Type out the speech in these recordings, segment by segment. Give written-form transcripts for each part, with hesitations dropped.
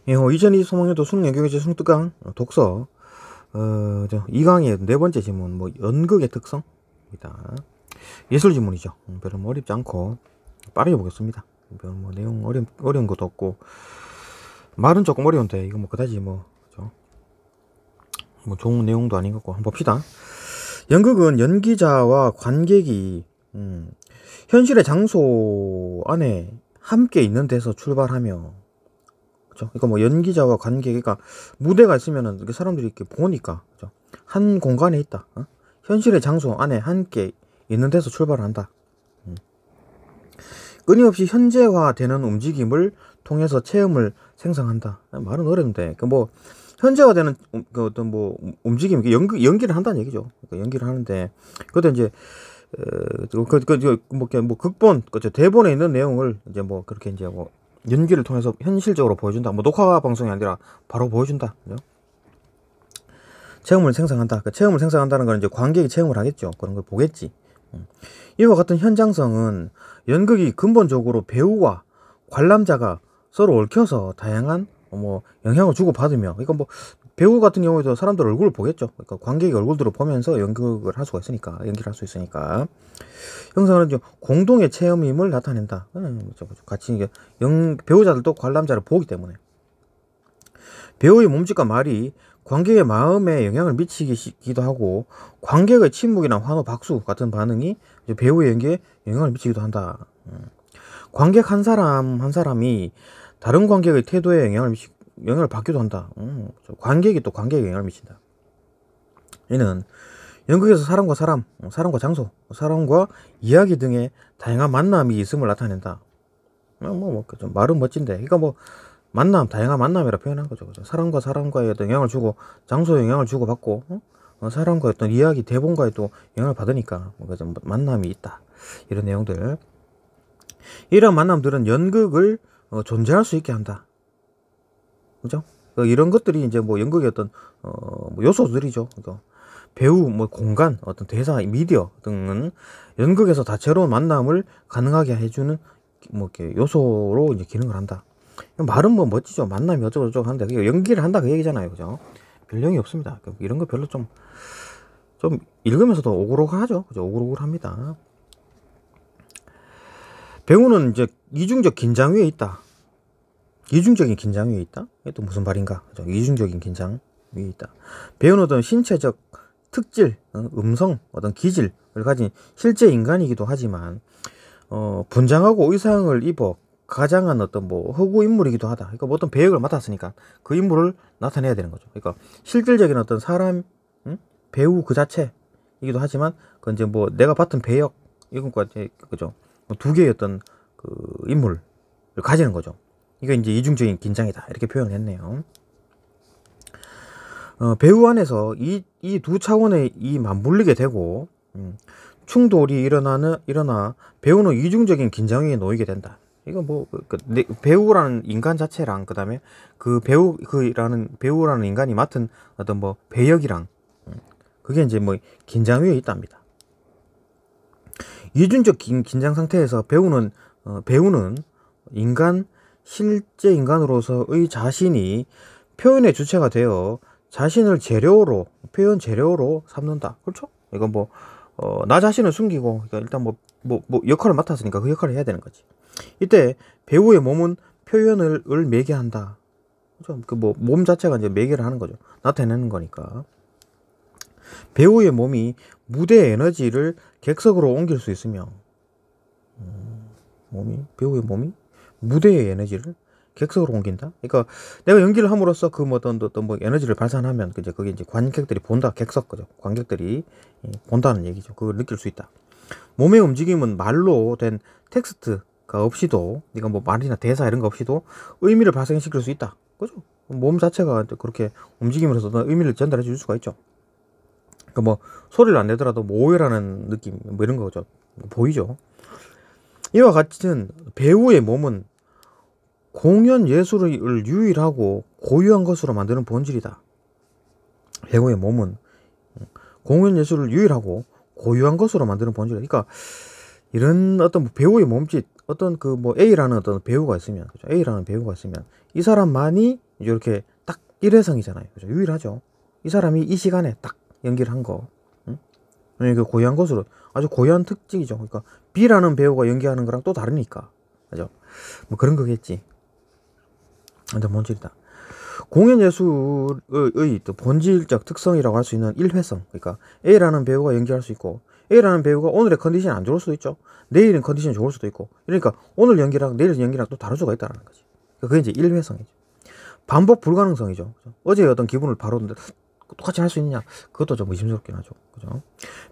예, 2023학년도 수능 연계교재 수능특강 독서 2강의 네 번째 지문, 연극의 특성입니다. 예술 지문이죠. 별로 어렵지 않고 빠르게 보겠습니다. 별로 내용 어려운 것도 없고, 말은 조금 어려운데 이거 그다지 좋은 내용도 아닌 것 같고, 한번 봅시다. 연극은 연기자와 관객이 현실의 장소 안에 함께 있는 데서 출발하며, 그죠? 그러니까 연기자와 관객이, 그러니까 무대가 있으면은 이렇게 사람들이 이렇게 보니까, 그죠? 한 공간에 있다. 현실의 장소 안에 함께 있는 데서 출발한다. 끊임없이 현재화되는 움직임을 통해서 체험을 생성한다. 말은 어려운데, 현재화되는 움직임, 연기를 한다는 얘기죠. 그러니까 연기를 하는데, 그것도 이제 극본, 그죠? 대본에 있는 내용을 이제 그렇게 이제 연기를 통해서 현실적으로 보여준다. 녹화 방송이 아니라 바로 보여준다. 그죠? 체험을 생성한다. 그 체험을 생성한다는 건 이제 관객이 체험을 하겠죠. 그런 걸 보겠지. 이와 같은 현장성은 연극이 근본적으로 배우와 관람자가 서로 얽혀서 다양한 영향을 주고받으며, 그러니까 배우 같은 경우에도 사람들 얼굴을 보겠죠. 그러니까 관객의 얼굴들을 보면서 연극을 할 수가 있으니까, 연기를 할 수 있으니까. 형성은 공동의 체험임을 나타낸다. 같이 배우자들도 관람자를 보기 때문에. 배우의 몸짓과 말이 관객의 마음에 영향을 미치기도 하고, 관객의 침묵이나 환호, 박수 같은 반응이 배우의 연기에 영향을 미치기도 한다. 관객 한 사람이 다른 관객의 태도에 영향을 받기도 한다. 관객이 또 관객에 영향을 미친다. 이는 연극에서 사람과 사람, 사람과 장소, 사람과 이야기 등의 다양한 만남이 있음을 나타낸다. 말은 멋진데, 그러니까 다양한 만남이라 표현한 거죠. 사람과 사람과의 영향을 주고, 장소에 영향을 주고 받고, 사람과의 어떤 이야기, 대본과의 또 영향을 받으니까 만남이 있다. 이런 내용들. 이런 만남들은 연극을 존재할 수 있게 한다. 그죠? 이런 것들이 이제 연극의 어떤 요소들이죠. 배우, 공간, 어떤 대사, 미디어 등은 연극에서 다채로운 만남을 가능하게 해주는 이렇게 요소로 이제 기능을 한다. 말은 멋지죠. 만남이 어쩌고저쩌고 하는데, 연기를 한다 그 얘기잖아요. 그죠? 별 내용이 없습니다. 이런 거 별로 좀 읽으면서도 오글오글하죠. 그죠? 오글오글합니다. 배우는 이제 이중적 긴장 위에 있다. 이중적인 긴장 위에 있다? 이게 또 무슨 말인가? 그죠? 이중적인 긴장 위에 있다. 배우는 어떤 신체적 특질, 음성, 어떤 기질을 가진 실제 인간이기도 하지만, 분장하고 의상을 입어 가장한 어떤 허구 인물이기도 하다. 그러니까 어떤 배역을 맡았으니까 그 인물을 나타내야 되는 거죠. 그러니까 실질적인 어떤 사람, 배우 그 자체이기도 하지만, 그건 이제 내가 맡은 배역, 이건과 그죠? 두 개의 어떤 그 인물을 가지는 거죠. 이게 이제 이중적인 긴장이다. 이렇게 표현을 했네요. 배우 안에서 이 두 차원의 맞물리게 되고, 충돌이 일어나 배우는 이중적인 긴장에 놓이게 된다. 이거 배우라는 인간 자체랑, 그 다음에 배우라는 인간이 맡은 어떤 배역이랑, 그게 이제 긴장 위에 있답니다. 이중적 긴장 상태에서 배우는 실제 인간으로서의 자신이 표현의 주체가 되어 자신을 표현 재료로 삼는다. 그렇죠? 이거 나 자신을 숨기고, 그러니까 일단 역할을 맡았으니까 그 역할을 해야 되는 거지. 이때 배우의 몸은 표현을 매개한다. 그렇죠? 몸 자체가 이제 매개를 하는 거죠. 나타내는 거니까. 배우의 몸이 무대의 에너지를 객석으로 옮길 수 있으며, 배우의 몸이 무대의 에너지를 객석으로 옮긴다. 그러니까 내가 연기를 함으로써 어떤 에너지를 발산하면, 그죠? 그게 이제 관객들이 본다. 객석, 그죠? 관객들이 본다는 얘기죠. 그걸 느낄 수 있다. 몸의 움직임은 말로 된 텍스트가 없이도, 그러니까 말이나 대사 이런 거 없이도 의미를 발생시킬 수 있다. 그죠? 몸 자체가 그렇게 움직임을 해서 의미를 전달해 줄 수가 있죠. 그러니까 소리를 안 내더라도 오해라는 느낌, 이런 거죠. 보이죠? 이와 같은 배우의 몸은 공연 예술을 유일하고 고유한 것으로 만드는 본질이다. 배우의 몸은 공연 예술을 유일하고 고유한 것으로 만드는 본질이다. 그러니까 이런 어떤 배우의 몸짓, 어떤 A라는 어떤 배우가 있으면, 그죠? A라는 배우가 있으면 이 사람만이 이렇게 딱 일회성이잖아요. 그죠? 유일하죠. 이 사람이 이 시간에 딱 연기를 한 거. 응? 그 고유한 것으로 아주 고유한 특징이죠. 그러니까 B라는 배우가 연기하는 거랑 또 다르니까. 그죠? 뭐 그런 거겠지. 근데 본질이다. 공연 예술의 또 본질적 특성이라고 할 수 있는 일회성. 그러니까 A라는 배우가 연기할 수 있고, A라는 배우가 오늘의 컨디션이 안 좋을 수도 있죠. 내일은 컨디션이 좋을 수도 있고. 그러니까 오늘 연기랑 내일 연기랑 또 다를 수가 있다는 거지. 그게 이제 일회성이죠. 반복 불가능성이죠. 어제의 어떤 기분을 바로 똑같이 할 수 있느냐? 그것도 좀 의심스럽긴 하죠. 그죠?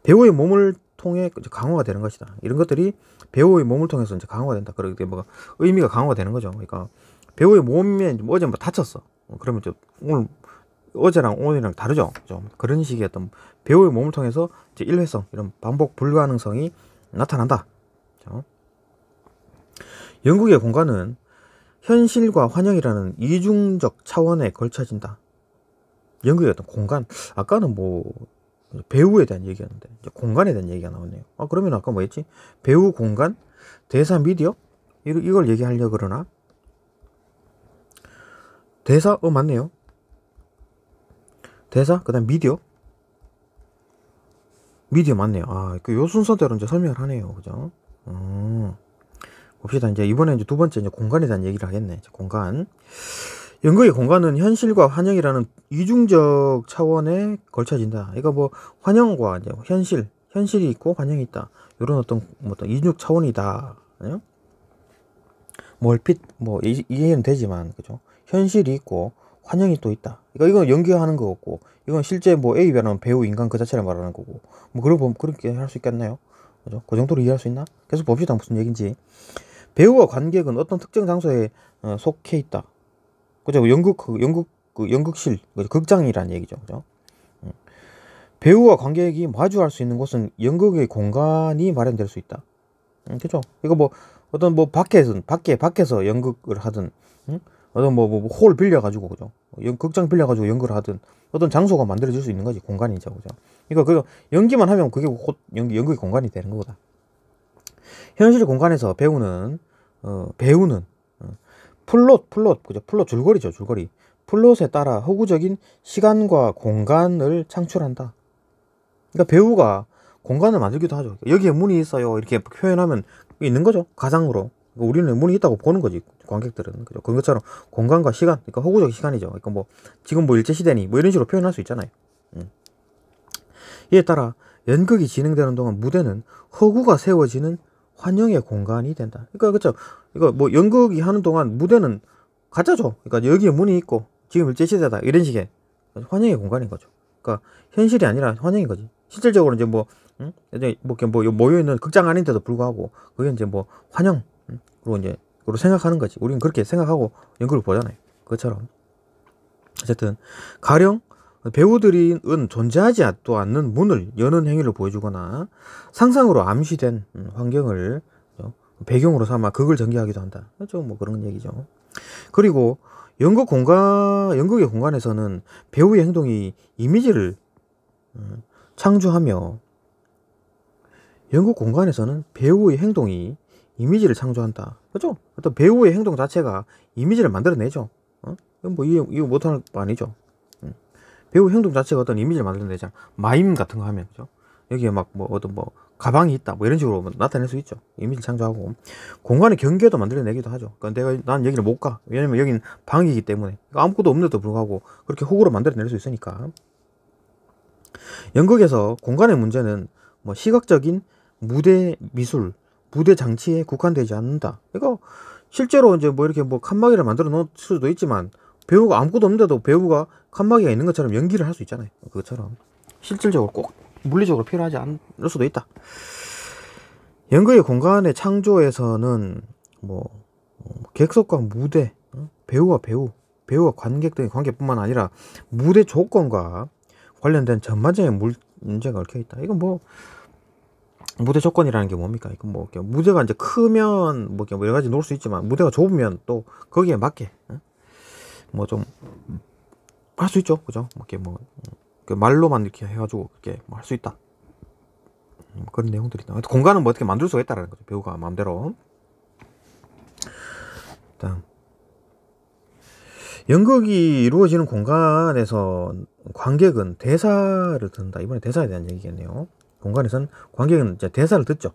배우의 몸을 통해 강화가 되는 것이다. 이런 것들이 배우의 몸을 통해서 이제 강화가 된다. 그러기 때문에 뭐가 의미가 강화가 되는 거죠. 그러니까 배우의 몸에 어제 뭐 다쳤어. 그러면 좀 오늘 어제랑 오늘이랑 다르죠. 좀 그런 식의 어떤 배우의 몸을 통해서 이제 일회성, 이런 반복 불가능성이 나타난다. 그렇죠? 연극의 공간은 현실과 환영이라는 이중적 차원에 걸쳐진다. 연극의 어떤 공간, 아까는 뭐 배우에 대한 얘기였는데 이제 공간에 대한 얘기가 나왔네요. 그러면 아까 뭐였지? 배우, 공간, 대사, 미디어? 이걸 얘기하려고 그러나? 대사? 맞네요. 대사? 그 다음 미디어? 미디어 맞네요. 요 순서대로 이제 설명을 하네요. 그죠? 봅시다. 이제 이번에 이제 두 번째 이제 공간에 대한 얘기를 하겠네. 이제 공간. 연극의 공간은 현실과 환영이라는 이중적 차원에 걸쳐진다. 그러니까 뭐 환영과 이제 현실이 있고 환영이 있다. 이런 어떤 이중적 차원이다. 네? 뭐 얼핏 뭐 이해는 되지만, 그죠? 현실이 있고 환영이 또 있다. 그러니까 이건 연기하는 거고, 이건 실제 뭐 A라는 배우 인간 그 자체를 말하는 거고, 뭐 그렇게 할 수 있겠나요? 그죠? 그 정도로 이해할 수 있나? 계속 봅시다. 무슨 얘기인지. 배우와 관객은 어떤 특정 장소에 속해 있다. 그죠? 연극실, 극장이라는 얘기죠. 그죠? 배우와 관객이 마주할 수 있는 곳은 연극의 공간이 마련될 수 있다. 그죠? 이거 뭐 어떤 뭐 밖에서 연극을 하든, 어떤 홀 빌려가지고, 그죠? 극장 빌려가지고 연극을 하든, 어떤 장소가 만들어질 수 있는 거지. 공간이죠. 그죠? 그러니까 연기만 하면 그게 곧 연극의 공간이 되는 거다. 현실 공간에서 배우는 플롯, 그죠? 플롯 줄거리죠, 줄거리. 플롯에 따라 허구적인 시간과 공간을 창출한다. 그러니까 배우가 공간을 만들기도 하죠. 여기에 문이 있어요. 이렇게 표현하면 있는 거죠. 가상으로. 그러니까 우리는 문이 있다고 보는 거지. 관객들은. 그죠? 그런 것처럼 공간과 시간, 그러니까 허구적인 시간이죠. 그러니까 뭐 지금 뭐 일제시대니 뭐 이런 식으로 표현할 수 있잖아요. 이에 따라 연극이 진행되는 동안 무대는 허구가 세워지는 환영의 공간이 된다. 그러니까 그렇죠. 이거 뭐 연극이 하는 동안 무대는 가짜죠. 그러니까 여기에 문이 있고 지금 일제시대다 이런 식의 환영의 공간인 거죠. 그러니까 현실이 아니라 환영인 거지. 실질적으로 이제 이제 모여 있는 극장 아닌데도 불구하고 그게 이제 뭐 환영, 그리고 이제 그로 생각하는 거지. 우리는 그렇게 생각하고 연극을 보잖아요. 그것처럼 어쨌든 가령 배우들은 존재하지 또 않는 문을 여는 행위를 보여주거나 상상으로 암시된 환경을 배경으로 삼아 극을 전개하기도 한다. 그렇죠? 뭐 그런 얘기죠. 그리고 연극의 공간에서는 배우의 행동이 이미지를 창조하며, 연극 공간에서는 배우의 행동이 이미지를 창조한다. 그렇죠? 어떤 배우의 행동 자체가 이미지를 만들어내죠. 뭐 이거 못하는 거 아니죠. 배우 행동 자체가 어떤 이미지를 만들어내잖아. 마임 같은 거 하면, 그죠? 여기에 막 어떤 가방이 있다, 뭐 이런 식으로 나타낼 수 있죠. 이미지를 창조하고. 공간의 경계도 만들어내기도 하죠. 그러니까 난 여기를 못 가. 왜냐면 여기는 방이기 때문에. 아무것도 없는데도 불구하고 그렇게 호구로 만들어낼 수 있으니까. 연극에서 공간의 문제는 뭐 시각적인 무대 미술, 무대 장치에 국한되지 않는다. 그러니까 실제로 이제 뭐 이렇게 칸막이를 만들어 놓을 수도 있지만, 배우가 아무것도 없는데도 배우가 칸막이가 있는 것처럼 연기를 할 수 있잖아요. 그것처럼 실질적으로 꼭 물리적으로 필요하지 않을 수도 있다. 연극의 공간의 창조에서는 객석과 무대, 배우와 관객 등의 관계뿐만 아니라 무대 조건과 관련된 전반적인 문제가 얽혀 있다. 이건 무대 조건이라는 게 뭡니까? 이건 무대가 이제 크면 여러 가지 놓을 수 있지만, 무대가 좁으면 또 거기에 맞게 좀 할 수 있죠. 그죠? 말로만 이렇게 해가지고 그렇게 할 수 있다. 그런 내용들이 있다. 공간은 어떻게 만들 수가 있다라는 거죠. 배우가 마음대로. 일단 연극이 이루어지는 공간에서 관객은 대사를 듣는다. 이번에 대사에 대한 얘기겠네요. 공간에선 관객은 이제 대사를 듣죠.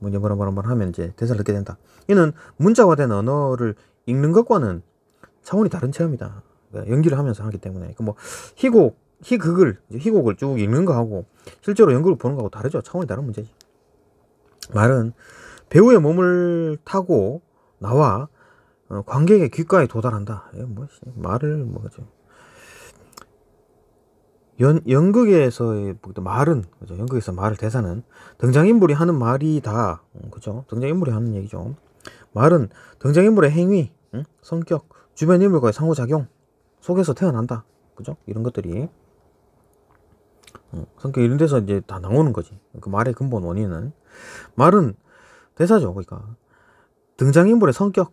뭐 뭐라 하면 이제 대사를 듣게 된다. 이는 문자화된 언어를 읽는 것과는 차원이 다른 체험이다. 그러니까 연기를 하면서 하기 때문에 뭐 희곡을 쭉 읽는 거하고 실제로 연극을 보는 거하고 다르죠. 차원이 다른 문제지. 말은 배우의 몸을 타고 나와 관객의 귓가에 도달한다. 말을 뭐죠? 연극에서의 말은, 그죠? 연극에서 말을 대사는 등장인물이 하는 말이다. 그죠? 등장인물이 하는 얘기죠. 말은 등장인물의 행위, 성격, 주변 인물과의 상호작용 속에서 태어난다. 그죠? 이런 것들이 성격 이런 데서 이제 다 나오는 거지. 그 말의 근본 원인은 말은 대사죠. 그러니까 등장인물의 성격,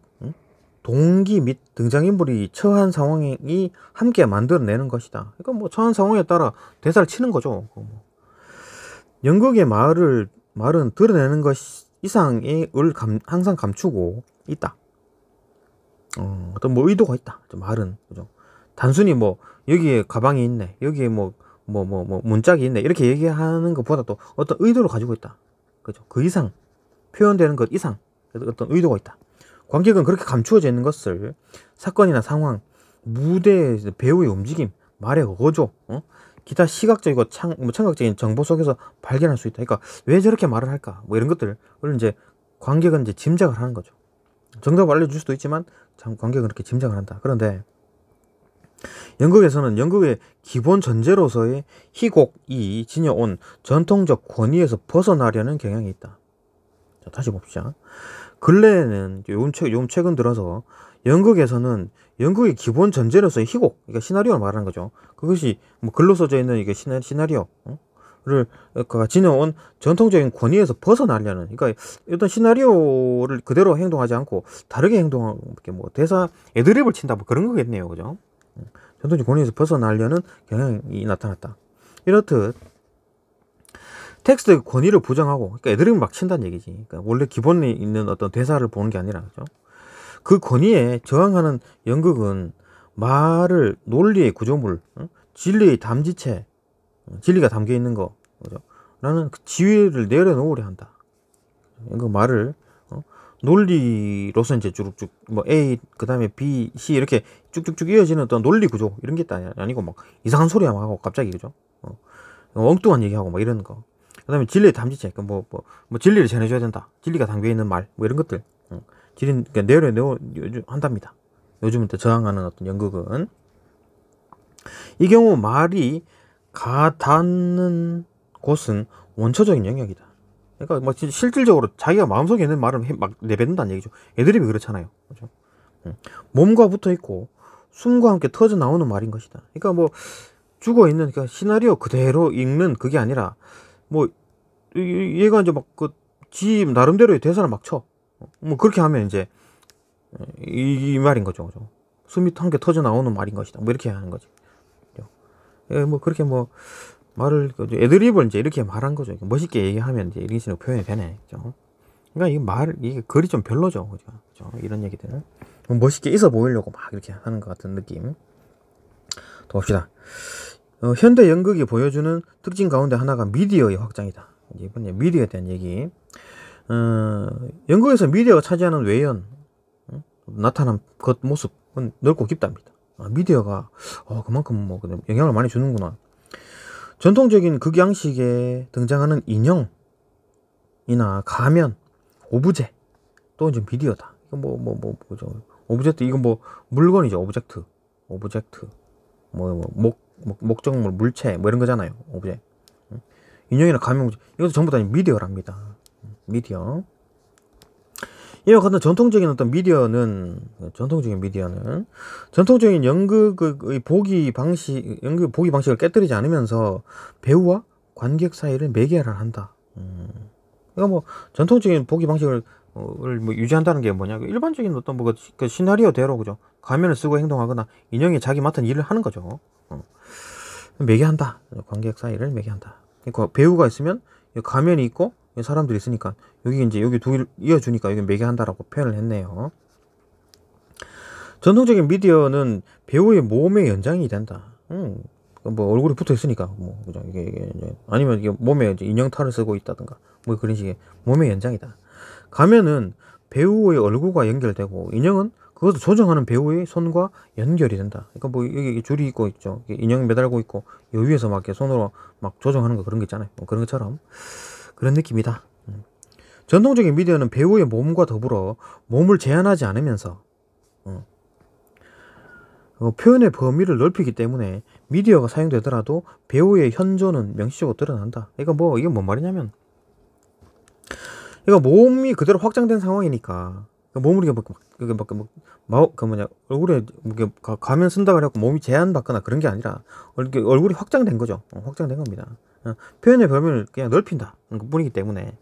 동기 및 등장인물이 처한 상황이 함께 만들어내는 것이다. 그러니까 뭐 처한 상황에 따라 대사를 치는 거죠. 연극의 말은 드러내는 것 이상의 을 항상 감추고 있다. 어떤 뭐 의도가 있다. 말은 그죠. 단순히 뭐 여기에 가방이 있네, 여기에 뭐 문짝이 있네 이렇게 얘기하는 것보다 또 어떤 의도를 가지고 있다. 그죠. 그 이상 표현되는 것 이상 어떤 의도가 있다. 관객은 그렇게 감추어져 있는 것을 사건이나 상황, 무대, 배우의 움직임, 말의 어조, 기타 시각적이고 청각적인 정보 속에서 발견할 수 있다. 그러니까 왜 저렇게 말을 할까? 뭐 이런 것들을 이제 관객은 이제 짐작을 하는 거죠. 정답을 알려줄 수도 있지만 관객은 그렇게 짐작을 한다. 그런데 연극에서는 연극의 기본 전제로서의 희곡이 지녀온 전통적 권위에서 벗어나려는 경향이 있다. 자, 다시 봅시다. 근래에는 요즘 최근 들어서 연극에서는 연극의 기본 전제로서의 희곡, 그러니까 시나리오를 말하는 거죠. 그것이 뭐 글로 써져 있는 이게 시나리오를 지녀온 전통적인 권위에서 벗어나려는, 그러니까 어떤 시나리오를 그대로 행동하지 않고 다르게 행동하고 뭐 대사 애드립을 친다 뭐 그런 거겠네요, 그죠? 전통적 권위에서 벗어나려는 경향이 나타났다. 이렇듯 텍스트의 권위를 부정하고, 그러니까 애드립을 막 친다는 얘기지. 그러니까 원래 기본에 있는 어떤 대사를 보는 게 아니라, 그죠? 그 권위에 저항하는 연극은 말을 논리의 구조물, 진리의 담지체, 진리가 담겨 있는 거, 그죠? 라는 그 지위를 내려놓으려 한다. 그 말을 논리로서 이제 쭉쭉 뭐 A 그 다음에 B, C 이렇게 쭉쭉쭉 이어지는 어떤 논리 구조 이런 게 아니고 막 이상한 소리 하고 갑자기, 그죠? 엉뚱한 얘기하고 막 이러는 거. 그 다음에 진리의 담지체, 뭐 진리를 전해줘야 된다. 진리가 담겨 있는 말, 뭐 이런 것들. 진리, 그러니까 내려 한답니다. 요즘은 또 저항하는 어떤 연극은. 이 경우 말이 가닿는 곳은 원초적인 영역이다. 그러니까 뭐 실질적으로 자기가 마음속에 있는 말을 막 내뱉는다는 얘기죠. 애드립이 그렇잖아요. 그죠? 몸과 붙어 있고 숨과 함께 터져 나오는 말인 것이다. 그러니까 뭐 죽어 있는, 그러니까 시나리오 그대로 읽는 그게 아니라 뭐 얘가 이제 막 지 나름대로의 대사를 막 쳐. 뭐 그렇게 하면 이제 이 말인 거죠. 그죠? 숨이 함께 터져 나오는 말인 것이다. 뭐 이렇게 하는 거지. 뭐 그렇게 뭐 말을 애드립을 이제 이렇게 말한 거죠. 멋있게 얘기하면 이제 이런 식으로 표현이 되네. 그죠? 그러니까 이게 글이 좀 별로죠. 그죠? 이런 얘기들 멋있게 있어 보이려고 막 이렇게 하는 것 같은 느낌. 더 봅시다. 현대 연극이 보여주는 특징 가운데 하나가 미디어의 확장이다. 이번에 미디어에 대한 얘기. 연극에서 미디어가 차지하는 외연, 나타난 겉모습은 넓고 깊답니다. 미디어가 그만큼 뭐 영향을 많이 주는구나. 전통적인 극양식에 등장하는 인형이나 가면, 오브제, 또 이제 미디어다. 이거 뭐죠? 오브젝트, 이건 뭐 물건이죠. 오브젝트. 목적물, 물체, 뭐 이런 거잖아요. 오브젝트. 인형이나 가면, 이것도 전부 다 미디어랍니다. 미디어. 이와 같은 전통적인 미디어는 전통적인 연극의 보기 방식을 깨뜨리지 않으면서 배우와 관객 사이를 매개를 한다. 그러니까 뭐 전통적인 보기 방식을 뭐 유지한다는 게 뭐냐? 일반적인 어떤 그 시나리오대로, 그죠? 가면을 쓰고 행동하거나 인형이 자기 맡은 일을 하는 거죠. 매개한다. 관객 사이를 매개한다. 그러니까 배우가 있으면 가면이 있고 사람들이 있으니까 여기 두 개를 이어주니까 여기 매개한다라고 표현을 했네요. 전통적인 미디어는 배우의 몸의 연장이 된다. 뭐 얼굴이 붙어 있으니까 뭐 그죠? 이게 이제 아니면 이게 몸에 이제 인형탈을 쓰고 있다든가 뭐 그런 식의 몸의 연장이다. 가면은 배우의 얼굴과 연결되고 인형은 그것을 조정하는 배우의 손과 연결이 된다. 그러니까 뭐 여기 줄이 있고 있죠. 인형 매달고 있고 여 위에서 막 이렇게 손으로 막 조정하는 거 그런 거 있잖아요. 뭐 그런 것처럼 그런 느낌이다. 전통적인 미디어는 배우의 몸과 더불어 몸을 제한하지 않으면서 표현의 범위를 넓히기 때문에 미디어가 사용되더라도 배우의 현존은 명시적으로 드러난다. 그러니까 뭐 이게 뭔 말이냐면, 그러니까 몸이 그대로 확장된 상황이니까 몸을 얼굴에 가면 쓴다 그래갖고 몸이 제한받거나 그런 게 아니라 얼굴이 확장된 거죠. 확장된 겁니다. 표현의 범위를 그냥 넓힌다 그 뿐이기 때문에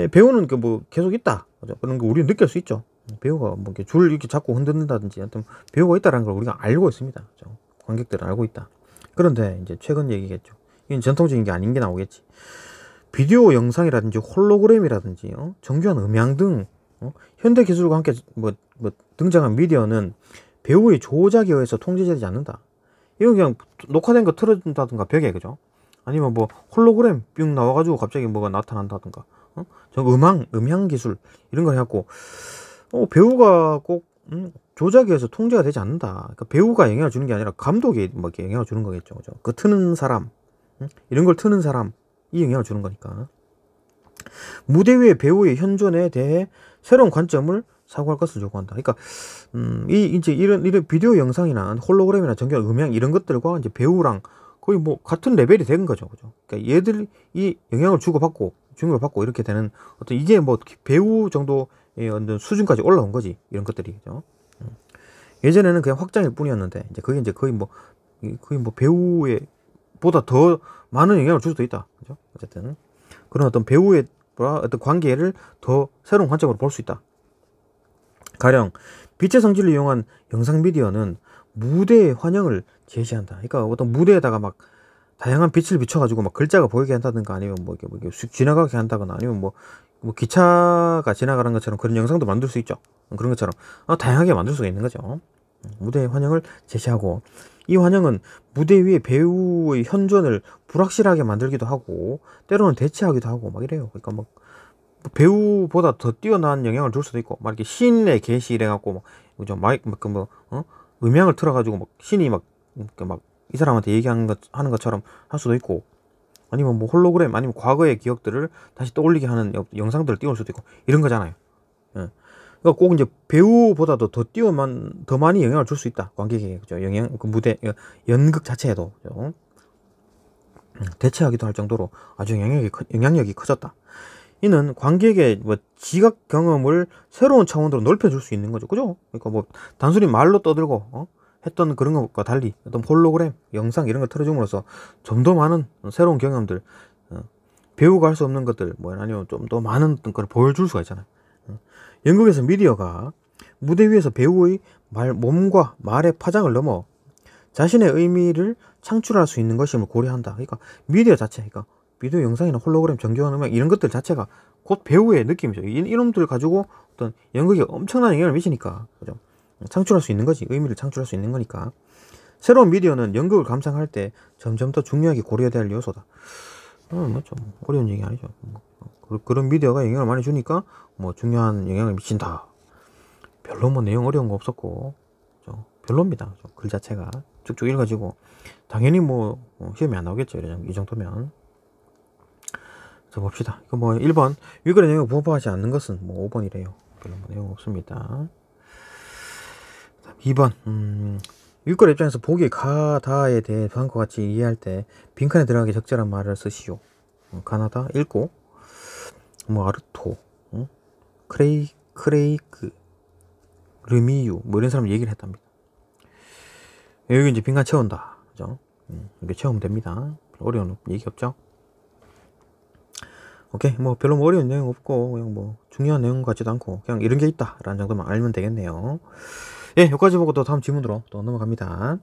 배우는 뭐 계속 있다. 그런 거 우리는 느낄 수 있죠. 배우가 뭐 이렇게 줄 이렇게 잡고 흔든다든지 하여튼 배우가 있다라는 걸 우리가 알고 있습니다. 그죠? 관객들은 알고 있다. 그런데 이제 최근 얘기겠죠. 이건 전통적인 게 아닌 게 나오겠지. 비디오 영상이라든지 홀로그램이라든지 정교한 음향 등 현대 기술과 함께 뭐 등장한 미디어는 배우의 조작에 의해서 통제되지 않는다. 이건 그냥 녹화된 거 틀어준다든가 벽에 그죠? 아니면 뭐 홀로그램 뿅 나와가지고 갑자기 뭐가 나타난다든가 저 음향 기술 이런 걸 해갖고 배우가 꼭 조작에 의해서 통제가 되지 않는다. 그러니까 배우가 영향을 주는 게 아니라 감독이 뭐 이렇게 영향을 주는 거겠죠. 그죠? 그 트는 사람, 이런 걸 트는 사람, 이 영향을 주는 거니까. 무대 위의 배우의 현존에 대해 새로운 관점을 사고할 것을 요구한다. 그러니까 이제 이런 비디오 영상이나 홀로그램이나 정교한 음향 이런 것들과 이제 배우랑 거의 뭐 같은 레벨이 된 거죠. 그죠? 그러니까 얘들이 영향을 주고받고 이렇게 되는 어떤 이게 뭐 배우 정도의 어떤 수준까지 올라온 거지. 이런 것들이. 그죠? 예전에는 그냥 확장일 뿐이었는데 이제 그게 이제 거의 뭐 배우의 보다 더 많은 영향을 줄 수도 있다. 그죠? 어쨌든 그런 어떤 배우의 어떤 관계를 더 새로운 관점으로 볼 수 있다. 가령 빛의 성질을 이용한 영상 미디어는 무대의 환영을 제시한다. 그러니까 어떤 무대에다가 막 다양한 빛을 비춰가지고 막 글자가 보이게 한다든가 아니면 뭐 이렇게 쑥 지나가게 한다거나 아니면 뭐 기차가 지나가는 것처럼 그런 영상도 만들 수 있죠. 그런 것처럼 다양하게 만들 수가 있는 거죠. 무대의 환영을 제시하고 이 환영은 무대 위에 배우의 현존을 불확실하게 만들기도 하고 때로는 대체하기도 하고 막 이래요. 그러니까 막 배우보다 더 뛰어난 영향을 줄 수도 있고 막 이렇게 신의 계시 이래갖고 음향을 틀어가지고 막 신이 막 이 사람한테 하는 것처럼 할 수도 있고 아니면 뭐 홀로그램 아니면 과거의 기억들을 다시 떠올리게 하는 영상들을 띄울 수도 있고 이런 거잖아요. 예. 그러니까 꼭 이제 배우보다도 더 많이 영향을 줄 수 있다. 관객에게. 그죠? 그 무대, 연극 자체에도. 그죠? 대체하기도 할 정도로 아주 영향력이 커졌다. 이는 관객의 뭐 지각 경험을 새로운 차원으로 넓혀줄 수 있는 거죠. 그죠? 그러니까 뭐 단순히 말로 떠들고, 했던 그런 것과 달리 어떤 홀로그램, 영상 이런 걸 틀어줌으로써 좀 더 많은 새로운 경험들, 배우가 할 수 없는 것들, 뭐 아니면 좀 더 많은 걸 보여줄 수가 있잖아요. 영국에서 미디어가 무대 위에서 배우의 몸과 말의 파장을 넘어 자신의 의미를 창출할 수 있는 것임을 고려한다. 그러니까 미디어 자체, 그러니까 비디오 영상이나 홀로그램, 정교한 음악 이런 것들 자체가 곧 배우의 느낌이죠. 이놈들 가지고 어떤 연극에 엄청난 영향을 미치니까, 그죠? 창출할 수 있는 거지. 의미를 창출할 수 있는 거니까. 새로운 미디어는 연극을 감상할 때 점점 더 중요하게 고려해야 할 요소다. 뭐 좀 어려운 얘기 아니죠. 그런 미디어가 영향을 많이 주니까 뭐 중요한 영향을 미친다. 별로 뭐 내용 어려운 거 없었고 별로입니다. 글 자체가 쭉쭉 읽어지고 당연히 뭐 시험이 안 나오겠죠. 이 정도면. 자 봅시다. 이거 뭐 1번 위글의 내용을 부합하지 않는 것은 뭐 5번이래요. 별로 뭐 내용 없습니다. 2번 위글 입장에서 보기에 가다에 대해 다음과 같이 이해할 때 빈칸에 들어가기 적절한 말을 쓰시오. 가나다 읽고 뭐 아르토, 크레이크, 르미유 뭐 이런 사람 얘기를 했답니다. 여기 이제 빈칸 채운다, 그죠? 이렇게 채우면 됩니다. 어려운 얘기 없죠? 오케이, 뭐 별로 뭐 어려운 내용 없고 그냥 뭐 중요한 내용 같지도 않고 그냥 이런 게 있다라는 정도만 알면 되겠네요. 예, 여기까지 보고 또 다음 질문으로 또 넘어갑니다.